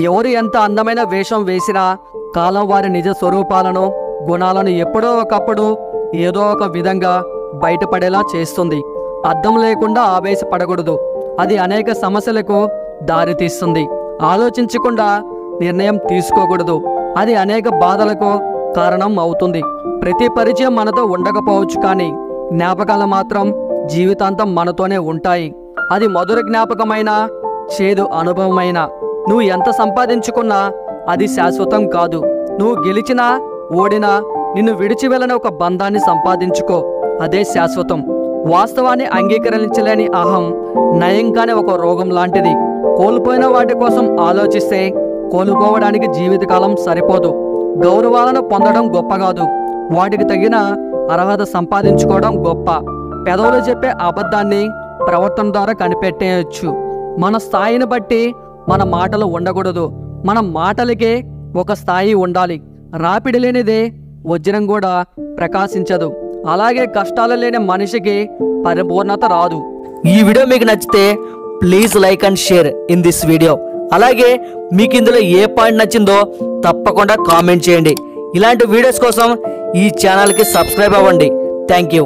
ఎవరు ఎంత అందమైన వేషం వేసినా కాలం వారి నిజ స్వరూపాలను గుణాలను ఎప్పుడో ఒకప్పుడు ఏదో ఒక విధంగా బయటపడేలా చేస్తుంది. అర్థం లేకుండా ఆవేశపడకూడదు. అది అనేక సమస్యలకు దారితీస్తుంది. ఆలోచించకుండా నిర్ణయం తీసుకోకూడదు. అది అనేక బాధలకు కారణం అవుతుంది. ప్రతి పరిచయం మనతో ఉండకపోవచ్చు, కానీ జ్ఞాపకాలు మాత్రం జీవితాంతం మనతోనే ఉంటాయి. అది మధుర జ్ఞాపకమైన, చేదు అనుభవమైన. నువ్వు ఎంత సంపాదించుకున్నా అది శాశ్వతం కాదు. నువ్వు గెలిచినా ఓడినా నిన్ను విడిచి వెళ్ళని ఒక బంధాన్ని సంపాదించుకో, అదే శాశ్వతం. వాస్తవాన్ని అంగీకరించలేని అహం నయంగానే ఒక రోగం లాంటిది. కోల్పోయిన వాటి కోసం ఆలోచిస్తే కోల్పోవడానికి జీవితకాలం సరిపోదు. గౌరవాలను పొందడం గొప్ప కాదు, వాటికి తగిన అర్హత సంపాదించుకోవడం గొప్ప. పెదవులు చెప్పే అబద్ధాన్ని ప్రవర్తన ద్వారా కనిపెట్టేయచ్చు. మన స్థాయిని బట్టి మన మాటలు ఉండకూడదు. మన మాటలకే ఒక స్థాయి ఉండాలి. రాపిడి లేనిదే వజ్రం కూడా ప్రకాశించదు. అలాగే కష్టాలు లేని మనిషికి పరిపూర్ణత రాదు. ఈ వీడియో మీకు నచ్చితే please like and share in this video. అలాగే మీకు ఇందులో ఏ పాయింట్ నచ్చిందో తప్పకుండా కామెంట్ చేయండి. ఇలాంటి వీడియోస్ కోసం ఈ ఛానల్కి సబ్స్క్రైబ్ అవ్వండి. Thank you.